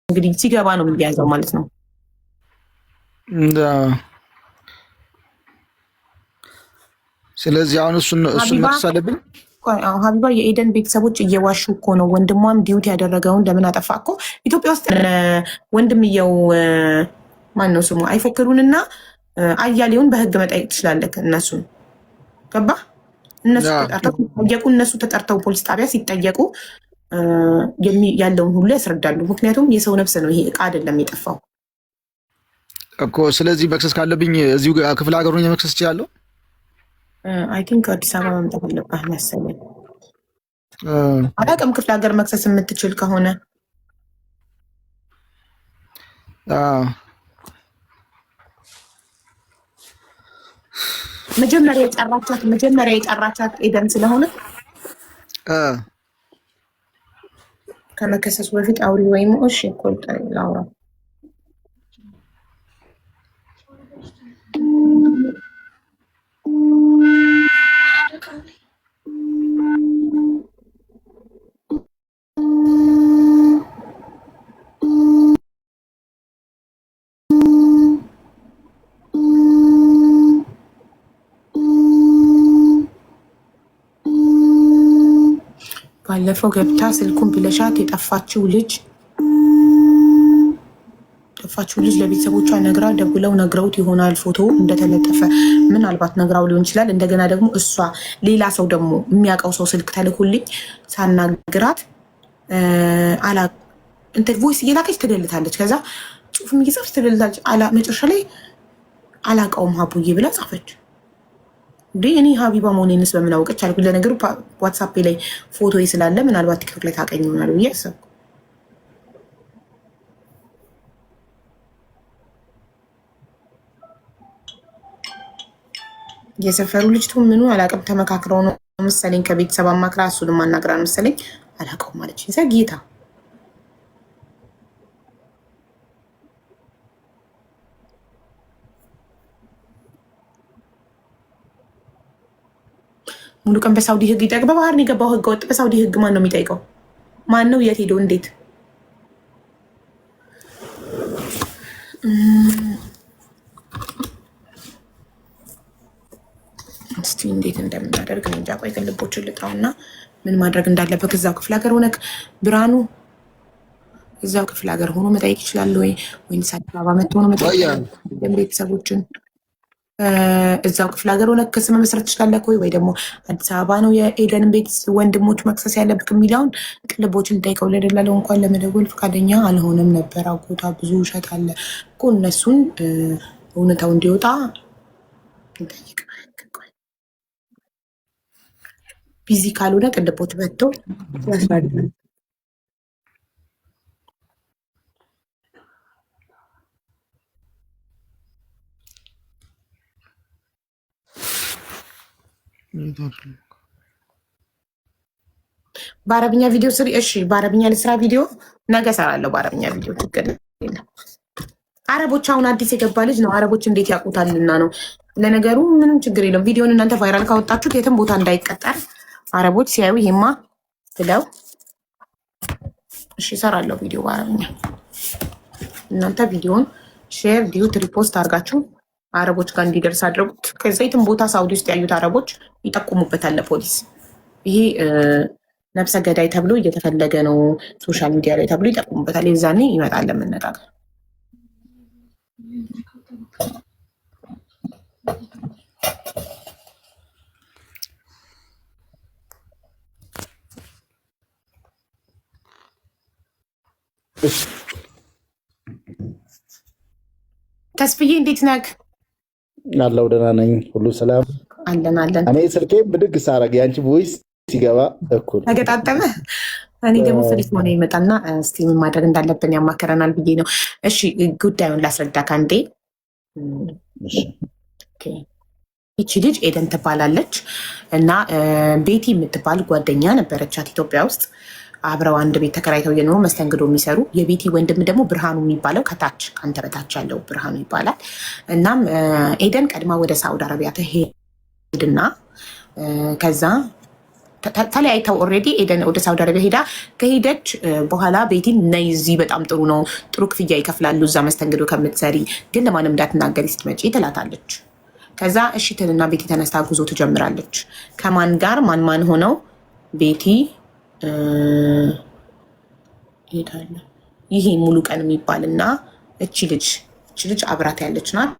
እንግዲህ ሲገባ ነው የሚያዘው ማለት ነው። ስለዚህ አሁን እሱን መክሰስ አለብኝ። ሀቢባ የኤደን ቤተሰቦች እየዋሹ እኮ ነው። ወንድሟም ዲዩቲ ያደረገውን ለምን አጠፋ እኮ ኢትዮጵያ ውስጥ ወንድምየው ማን ነው ስሙ አይፎክሩንና አያሌውን በህግ መጠየቅ ትችላለህ። እነሱን ገባ እነሱ ተጠርተው ፖሊስ ጣቢያ ሲጠየቁ ያለውን ሁሉ ያስረዳሉ። ምክንያቱም የሰው ነፍስ ነው ይሄ እቃ አይደለም የጠፋው እኮ። ስለዚህ መክሰስ ካለብኝ እዚሁ ክፍለ ሀገር ሆኜ መክሰስ እችላለሁ። አይ ቲንክ አዲስ አበባ መምጣት አለብህ መሰለኝ። አላውቅም ክፍለ ሀገር መክሰስ የምትችል ከሆነ መጀመሪያ የጠራቻት ኤደን ስለሆነ ከመከሰሱ በፊት አውሪ ወይም እሺ ኮልጣ ላውራ ባለፈው ገብታ ስልኩን ብለሻት የጠፋችው ልጅ ለቤተሰቦቿ ነግራ ደውለው ነግረውት ይሆናል። ፎቶ እንደተለጠፈ ምናልባት ነግራው ሊሆን ይችላል። እንደገና ደግሞ እሷ ሌላ ሰው ደግሞ የሚያውቀው ሰው ስልክ ተልኮልኝ ሳናግራት ቮይስ እየላከች ትደልታለች። ከዛ ጽሁፍም እየጻፈች ትደልታለች። መጨረሻ ላይ አላውቀውም ሀቡዬ ብላ ጻፈች። እኔ ሀቢባ መሆኔንስ በምን አወቀች አልኩ። ለነገሩ ዋትሳፕ ላይ ፎቶ ስላለ ምናልባት ቲክቶክ ላይ ታቀኝ ይሆናል ብዬ አሰብኩ። የሰፈሩ ልጅ ትሁን ምኑ አላውቅም። ተመካክረው ነው መሰለኝ ከቤተሰብ አማክራ እሱንም አናግራ ነው መሰለኝ አላውቀውም ማለች። ዘግይታ ሙሉ ቀን በሳውዲ ህግ ይጠይቅ። በባህር ነው የገባው ህገ ወጥ። በሳውዲ ህግ ማን ነው የሚጠይቀው? ማን ነው የት ሄዶ እንዴት? እስቲ እንዴት እንደምናደርግ እንጃ። ቆይ ግን ልቦችን ልጥራውና ምን ማድረግ እንዳለበት እዛው ክፍለ ሀገር ሆነ ብርሃኑ እዛው ክፍለ ሀገር ሆኖ መጠየቅ ይችላል ወይ ወይስ አዲስ አበባ መጥቶ ነው መጠየቅ? ቤተሰቦችን እዛው ክፍለ ሀገር ሆነ ክስ መመስረት ትችላለህ ወይ ደግሞ አዲስ አበባ ነው የኤደንን ቤት ወንድሞች መክሰስ ያለብክ የሚለውን ቅልቦችን ጠይቀው። ለደላለው እንኳን ለመደወል ፈቃደኛ አልሆነም ነበር። አጎቷ ብዙ ውሸት አለ እኮ እነሱን እውነታው እንዲወጣ እንጠይቅ። ቢዚ ካልሆነ ቅልቦች መጥተው ያስራዳል። በአረብኛ ቪዲዮ ስሪ። እሺ በአረብኛ ልስራ ቪዲዮ። ነገ ሰራለሁ በአረብኛ ቪዲዮ። ችግር የለም። አረቦች አሁን አዲስ የገባ ልጅ ነው። አረቦች እንዴት ያውቁታልና ነው። ለነገሩ ምንም ችግር የለም። ቪዲዮን እናንተ ቫይራል ካወጣችሁት የትም ቦታ እንዳይቀጠር አረቦች ሲያዩ ይሄማ ብለው እሺ ሰራለሁ ቪዲዮ በአረብኛ። እናንተ ቪዲዮን ሼር ዲዩት ሪፖስት አድርጋችሁ አረቦች ጋር እንዲደርስ አድርጉት። ከዛ የትም ቦታ ሳውዲ ውስጥ ያዩት አረቦች ይጠቁሙበታል ለፖሊስ። ይሄ ነፍሰ ገዳይ ተብሎ እየተፈለገ ነው ሶሻል ሚዲያ ላይ ተብሎ ይጠቁሙበታል። የዛኔ ይመጣል ለመነጋገር። ተስፍዬ እንዴት ነህ? አለው ደህና ነኝ፣ ሁሉ ሰላም አለን አለን። እኔ ስልኬ ብድግ ሳረግ የአንቺ ቮይስ ሲገባ እኩል ተገጣጠመ። እኔ ደግሞ ፍሪት ሆነ ይመጣና እስቲ ምን ማድረግ እንዳለብን ያማከረናል ብዬ ነው። እሺ ጉዳዩን ላስረዳ ካንዴ። ይቺ ልጅ ኤደን ትባላለች እና ቤቲ የምትባል ጓደኛ ነበረቻት ኢትዮጵያ ውስጥ። አብረው አንድ ቤት ተከራይተው የኖሩ መስተንግዶ የሚሰሩ። የቤቲ ወንድም ደግሞ ብርሃኑ የሚባለው ከታች ከአንተ በታች ያለው ብርሃኑ ይባላል። እናም ኤደን ቀድማ ወደ ሳውዲ አረቢያ ትሄድና ከዛ ተለያይተው ኦልሬዲ ኤደን ወደ ሳውዲ አረቢያ ሄዳ ከሄደች በኋላ ቤቲን ነይ እዚህ በጣም ጥሩ ነው፣ ጥሩ ክፍያ ይከፍላሉ እዛ መስተንግዶ ከምትሰሪ፣ ግን ለማንም እንዳትናገሪ ስትመጪ ትላታለች። ከዛ እሺ ትልና ቤቲ ተነስታ ጉዞ ትጀምራለች። ከማን ጋር ማን ሆነው ቤቲ ይሄዳል። ይሄ ሙሉ ቀን የሚባልና እቺ ልጅ አብራት ያለች ናት።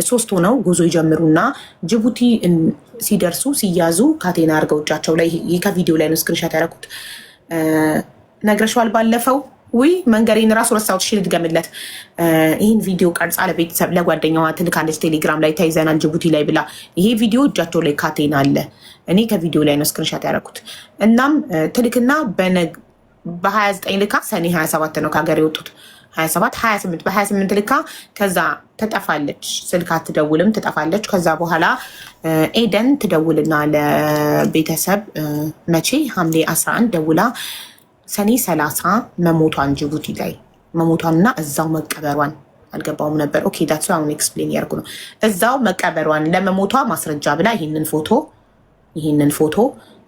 3 ሆነው ጉዞ ይጀምሩና ጅቡቲ ሲደርሱ ሲያዙ ካቴና አድርገው እጃቸው ላይ ይሄ ከቪዲዮ ላይ ነው ስክሪንሻት ያደረኩት። ነግረሽዋል ባለፈው ውይ መንገሬን ራሱ ረሳሁት። እሺ ልድገምለት። ይህን ቪዲዮ ቀርጻ ለቤተሰብ ለጓደኛዋ ትልካለች። ቴሌግራም ላይ ተይዘናል ጅቡቲ ላይ ብላ። ይሄ ቪዲዮ እጃቸው ላይ ካቴና አለ። እኔ ከቪዲዮ ላይ ነው ስክሪንሻት ያደረኩት። እናም ትልክና በ29 ልካ ሰኔ 27 ነው ከሀገር የወጡት 28 በ28 ልካ ከዛ ትጠፋለች። ስልክ አትደውልም፣ ትጠፋለች። ከዛ በኋላ ኤደን ትደውልና ለቤተሰብ መቼ ሐምሌ 11 ደውላ ሰኔ 30 መሞቷን ጅቡቲ ላይ መሞቷንና እዛው መቀበሯን አልገባውም ነበር። ኦኬ ዳትስ አሁን ኤክስፕሌን ያርጉ ነው። እዛው መቀበሯን ለመሞቷ ማስረጃ ብላ ይሄንን ፎቶ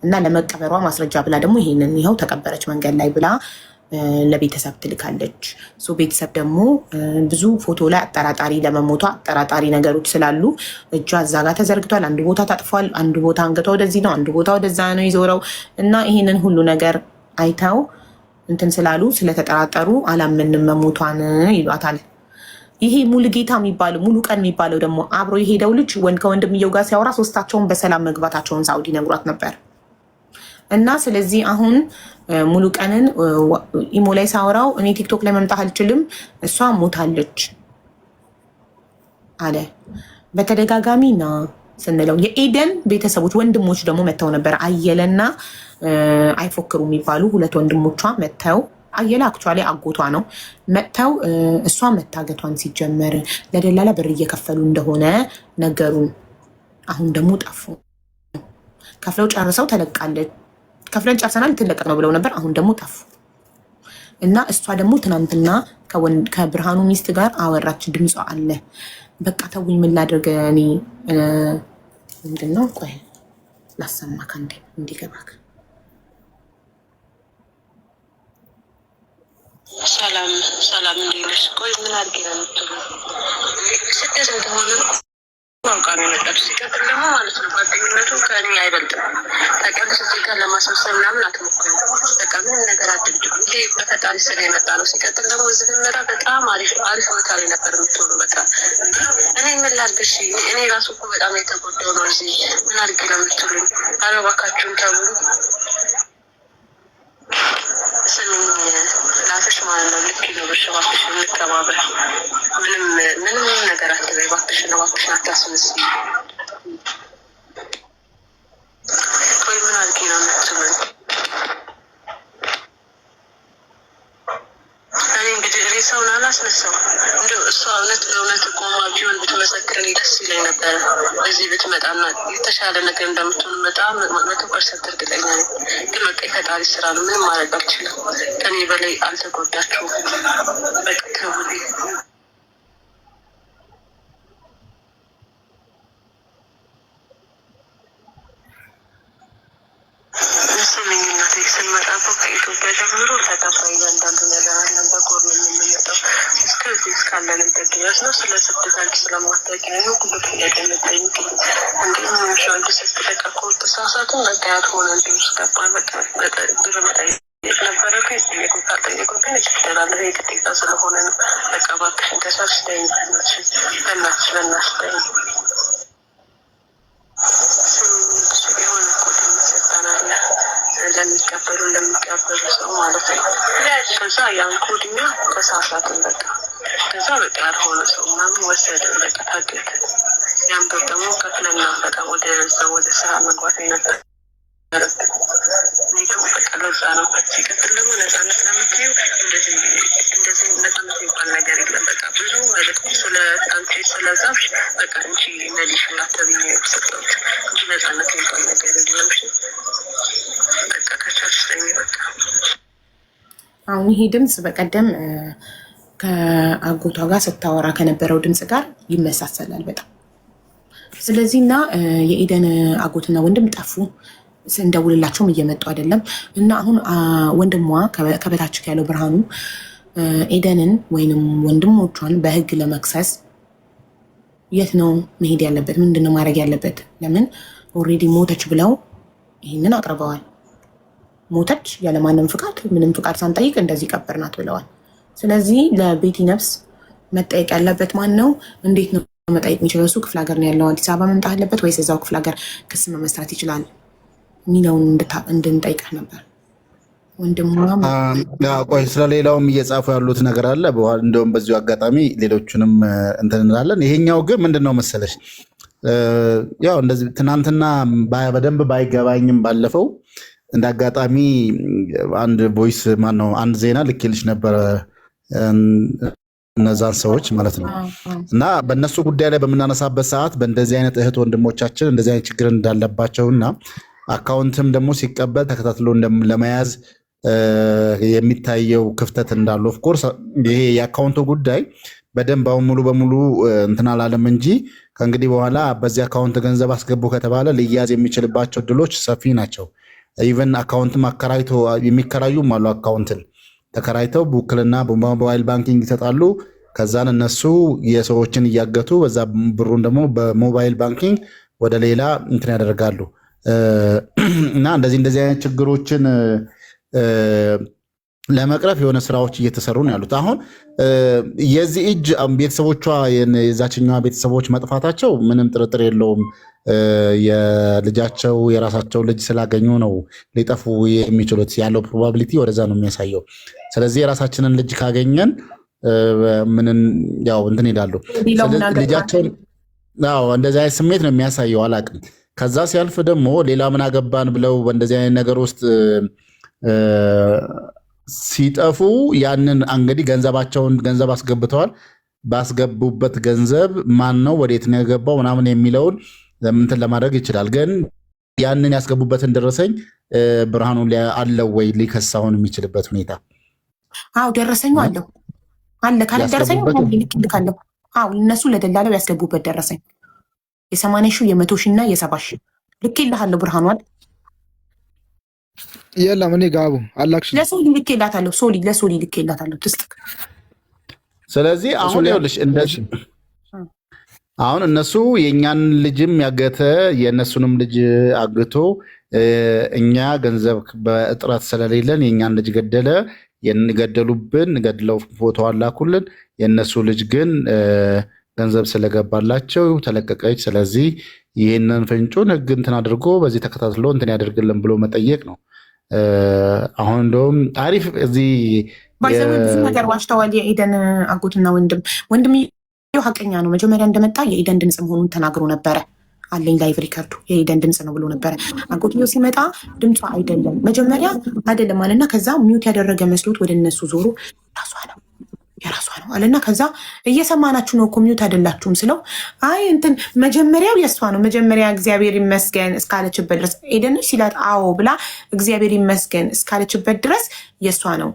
እና ለመቀበሯ ማስረጃ ብላ ደግሞ ይሄው ተቀበረች መንገድ ላይ ብላ ለቤተሰብ ትልካለች። ቤተሰብ ደግሞ ብዙ ፎቶ ላይ አጠራጣሪ ለመሞቷ አጠራጣሪ ነገሮች ስላሉ እጇ እዛ ጋር ተዘርግቷል፣ አንዱ ቦታ ታጥፏል፣ አንዱ ቦታ አንገቷ ወደዚህ ነው፣ አንዱ ቦታ ወደዛ ነው ይዞረው እና ይሄንን ሁሉ ነገር አይተው እንትን ስላሉ ስለተጠራጠሩ አላምንም መሞቷን ይሏታል። ይሄ ሙሉጌታ የሚባለው ሙሉ ቀን የሚባለው ደግሞ አብሮ የሄደው ልጅ ከወንድምየው ጋር ሲያወራ ሶስታቸውን በሰላም መግባታቸውን ሳውዲ ነግሯት ነበር። እና ስለዚህ አሁን ሙሉ ቀንን ኢሞ ላይ ሳወራው እኔ ቲክቶክ ላይ መምጣት አልችልም እሷ ሞታለች አለ በተደጋጋሚ ና ስንለው የኤደን ቤተሰቦች ወንድሞች ደግሞ መተው ነበር። አየለና አይፎክሩ የሚባሉ 2 ወንድሞቿ መተው አየለ አክቹዋሊ አጎቷ ነው መተው እሷ መታገቷን ሲጀመር ለደላላ ብር እየከፈሉ እንደሆነ ነገሩን። አሁን ደግሞ ጠፉ። ከፍለው ጨርሰው ተለቃለች። ከፍለን ጨርሰናል ትለቀቅ ነው ብለው ነበር። አሁን ደግሞ ጠፉ እና እሷ ደግሞ ትናንትና ከብርሃኑ ሚስት ጋር አወራች። ድምጿ አለ። በቃ ተውኝ ምን ላድርግ እኔ ምንድን ነው ቆይ ላሰማ ካንዴ እንዲገባክ። ሰላም እንዴት ቆይ ምን አድርጌ ነው የምትለው ስደት እንደሆነ ማውቃሚ መጣች። ሲቀጥል ደግሞ ማለት ነው ጓደኝነቱ ከእኔ አይበልጥም። ተቀብስ እዚህ ጋር ለማስመሰል ምናምን አትሞክሩ። በቃ ምንም ነገር አድርግም። ይሄ በፈጣሪ ስር የመጣ ነው። ሲቀጥል ደግሞ እዚህ ብንመጣ በጣም አሪፍ ቦታ ላይ ነበር የምትሆኑ። በቃ እኔ ምን ላድርግ? እሺ እኔ ራሱ እኮ በጣም የተጎዳው ነው። እዚህ ምን አድርጌ ነው የምትሉኝ? ኧረ እባካችሁን ተው። ስሚኝ ላፍሽ ማለት ነው ልክ ነው። እባክሽ እንከባበር። ምንም ነገር አትበይ እባክሽን አታስመስይ። ቆይ ምን አድርጌ ነው የምትሉኝ? እኔ እንግዲህ ሬሳውን አላስነሳው። እንደው እሷ እውነት ቆማ ቢሆን ብትመሰክር ደስ ይለኝ ነበረ። እዚህ ብትመጣና የተሻለ ነገር እንደምትሆን በጣም 100% እርግጠኛ ነኝ። ግን በቃ የፈጣሪ ስራ ነው። ምንም ማድረግ አልችልም። ከኔ በላይ አልተጎዳችሁም። በቃ ተውልኝ። ስንመጣ ከኢትዮጵያ ጀምሮ ተቀባይ እያንዳንዱ ነገር አለን። በጎር ነው የምንመጣው እስከዚህ እስካለንበት ድረስ ነው። ስለ ስደት አንቺ ስለማታውቂ ነው ሁሉ ጥያቄ መጠኝ እንዲ ሚሻል ስትለቀ ተሳሳትን በቃ ያልሆነ እንዲ ውስጥ ገባ። በቃ ብር መጠየቅ ነበረ ከጠየቁ ካልጠየቁ ግን ይችላለ ግዴታ ስለሆነ ነው። በቃ እባክሽን ተሳስደኝ በእናትሽ ደኝ የሆነ ኮድ የሚሰጠናለ ለሚቀበሉ ሰው ማለት ነው። ከዛ ያን ኮድኛ ተሳሳትን በቃ ከዛ በቃ ያልሆነ ሰው ምናምን ወሰድን በቃ ታገት። ያን ብር ደግሞ ከፍለና በቃ ወደ ስራ መግባት ነበር። በቃ ለዛ ነው። ሲቀጥል ደግሞ ነፃነት ለምትይው እንደዚህ ነፃነት የሚባል ነገር የለም። በቃ ብዙ መልዕክት ስለ አንቺ ስለዛብሽ በቃ እንቺ ነዲሽ ላተብኝ ሰጠች እንጂ ነፃነት የሚባል ነገር የለም። በቃ ከቻልሽ በቃ አሁን ይሄ ድምፅ በቀደም ከአጎቷ ጋር ስታወራ ከነበረው ድምፅ ጋር ይመሳሰላል በጣም። ስለዚህ እና የኤደን አጎትና ወንድም ጠፉ። እንደውልላቸውም እየመጡ አይደለም። እና አሁን ወንድሟ ከበታች ያለው ብርሃኑ ኤደንን ወይንም ወንድሞቿን በህግ ለመክሰስ የት ነው መሄድ ያለበት? ምንድነው ማድረግ ያለበት? ለምን ኦልሬዲ ሞተች ብለው ይህንን አቅርበዋል። ሞተች ያለማንም ፍቃድ፣ ምንም ፍቃድ ሳንጠይቅ እንደዚህ ቀበርናት ብለዋል። ስለዚህ ለቤቲ ነፍስ መጠየቅ ያለበት ማን ነው? እንዴት ነው መጠየቅ የሚችለው? እሱ ክፍለ ሀገር ነው ያለው። አዲስ አበባ መምጣት አለበት ወይስ እዛው ክፍለ ሀገር ክስ መመስረት ይችላል የሚለውን እንድንጠይቅህ ነበር። ቆይ ስለሌላውም እየጻፉ ያሉት ነገር አለ። እንደውም በዚሁ አጋጣሚ ሌሎቹንም እንትን እንላለን። ይሄኛው ግን ምንድን ነው መሰለሽ፣ ያው እንደዚህ ትናንትና በደንብ ባይገባኝም ባለፈው እንደ አጋጣሚ አንድ ቮይስ ማነው አንድ ዜና ልኬልሽ ነበረ እነዛን ሰዎች ማለት ነው። እና በእነሱ ጉዳይ ላይ በምናነሳበት ሰዓት በእንደዚህ አይነት እህት ወንድሞቻችን እንደዚህ አይነት ችግር እንዳለባቸውና አካውንትም ደግሞ ሲቀበል ተከታትሎ ለመያዝ የሚታየው ክፍተት እንዳሉ ኦፍኮርስ ይሄ የአካውንቱ ጉዳይ በደንብ አሁን ሙሉ በሙሉ እንትን አላለም እንጂ ከእንግዲህ በኋላ በዚህ አካውንት ገንዘብ አስገቡ ከተባለ ሊያዝ የሚችልባቸው እድሎች ሰፊ ናቸው። ኢቨን አካውንትም አከራይቶ የሚከራዩም አሉ። አካውንትን ተከራይተው በውክልና በሞባይል ባንኪንግ ይሰጣሉ። ከዛን እነሱ የሰዎችን እያገቱ በዛ ብሩን ደግሞ በሞባይል ባንኪንግ ወደ ሌላ እንትን ያደርጋሉ። እና እንደዚህ አይነት ችግሮችን ለመቅረፍ የሆነ ስራዎች እየተሰሩ ነው ያሉት። አሁን የዚህ እጅ ቤተሰቦቿ የዛችኛዋ ቤተሰቦች መጥፋታቸው ምንም ጥርጥር የለውም። የልጃቸው የራሳቸው ልጅ ስላገኙ ነው ሊጠፉ የሚችሉት። ያለው ፕሮባቢሊቲ ወደዛ ነው የሚያሳየው። ስለዚህ የራሳችንን ልጅ ካገኘን ምንን ያው እንትን ይላሉ ልጃቸውን እንደዚህ አይነት ስሜት ነው የሚያሳየው። አላቅም ከዛ ሲያልፍ ደግሞ ሌላ ምን አገባን ብለው በእንደዚህ አይነት ነገር ውስጥ ሲጠፉ ያንን እንግዲህ ገንዘብ አስገብተዋል። ባስገቡበት ገንዘብ ማን ነው ወዴት ነው የገባው ምናምን የሚለውን እንትን ለማድረግ ይችላል። ግን ያንን ያስገቡበትን ደረሰኝ ብርሃኑ አለው ወይ ሊከሳውን የሚችልበት ሁኔታ? አዎ ደረሰኙ አለው አለ። ካለ ደረሰኙ ልክልካለሁ። አዎ እነሱ ለደላለው ያስገቡበት ደረሰኝ የ80 ሺህ የ100 ሺህ እና የ70 ሺህ ልክልሃለሁ። ብርሃኑ አይደል? የለም እኔ ጋቡ አላክሽ ለሶሊ ልክላታለሁ። ለሶሊ ልክላታለሁ ትስጥክ። ስለዚህ አሁን ይኸውልሽ እንደዚህ አሁን እነሱ የእኛን ልጅም ያገተ የእነሱንም ልጅ አግቶ እኛ ገንዘብ በእጥረት ስለሌለን የእኛን ልጅ ገደለ የንገደሉብን ገድለው ፎቶ አላኩልን። የእነሱ ልጅ ግን ገንዘብ ስለገባላቸው ተለቀቀች። ስለዚህ ይህንን ፍንጩን ህግ እንትን አድርጎ በዚህ ተከታትሎ እንትን ያደርግልን ብሎ መጠየቅ ነው። አሁን እንደውም አሪፍ እዚህ ብዙ ነገር ዋሽተዋል። የኤደን አጎትና ወንድም ሀቀኛ ነው። መጀመሪያ እንደመጣ የኤደን ድምፅ መሆኑን ተናግሮ ነበረ። አለኝ ላይቭ ሪከርዱ የኤደን ድምፅ ነው ብሎ ነበረ። አጎትየው ሲመጣ ድምጿ አይደለም መጀመሪያ አይደለም አለና ከዛ ሚውት ያደረገ መስሎት ወደ እነሱ ዞሮ የራሷ ነው አለና ከዛ እየሰማናችሁ ነው እኮ ሚውት አይደላችሁም ስለው አይ እንትን መጀመሪያው የእሷ ነው መጀመሪያ እግዚአብሔር ይመስገን እስካለችበት ድረስ ኤደን ሲላት አዎ ብላ እግዚአብሔር ይመስገን እስካለችበት ድረስ የእሷ ነው።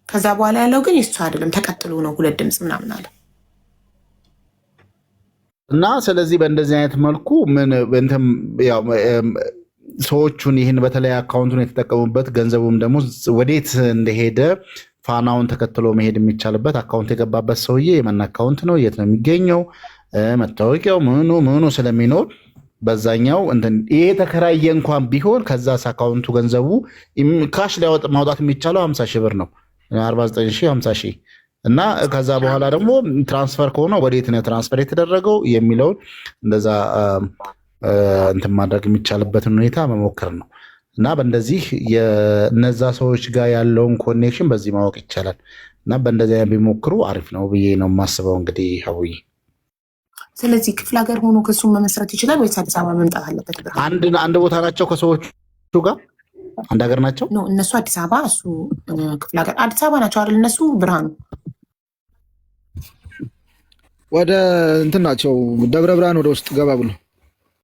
ከዛ በኋላ ያለው ግን የእሷ አይደለም ተቀጥሎ ነው 2 ድምፅ ምናምን አለ እና ስለዚህ በእንደዚህ አይነት መልኩ ሰዎቹን ይህን በተለይ አካውንቱን የተጠቀሙበት ገንዘቡም ደግሞ ወዴት እንደሄደ ፋናውን ተከትሎ መሄድ የሚቻልበት አካውንት የገባበት ሰውዬ የማን አካውንት ነው፣ የት ነው የሚገኘው፣ መታወቂያው ምኑ ስለሚኖር በዛኛው ይሄ ተከራየ እንኳን ቢሆን ከዛ አካውንቱ ገንዘቡ ካሽ ሊያወጥ ማውጣት የሚቻለው 50 ሺህ ብር ነው 49 ሺህ 50 ሺህ እና ከዛ በኋላ ደግሞ ትራንስፈር ከሆነ ወዴት ነው ትራንስፈር የተደረገው የሚለውን እንደዛ እንትን ማድረግ የሚቻልበትን ሁኔታ መሞከር ነው። እና በእንደዚህ የነዛ ሰዎች ጋር ያለውን ኮኔክሽን በዚህ ማወቅ ይቻላል። እና በእንደዚህ ቢሞክሩ አሪፍ ነው ብዬ ነው የማስበው። እንግዲህ ሀቡይ ስለዚህ ክፍለ ሀገር ሆኖ ክሱን መመስረት ይችላል ወይስ አዲስ አበባ መምጣት አለበት? አንድ ቦታ ናቸው ከሰዎቹ ጋር አንድ ሀገር ናቸው። እነሱ አዲስ አበባ እሱ ክፍለ ሀገር አዲስ አበባ ናቸው አይደል? እነሱ ብርሃኑ ወደ እንትን ናቸው ደብረ ብርሃን ወደ ውስጥ ገባ ብሎ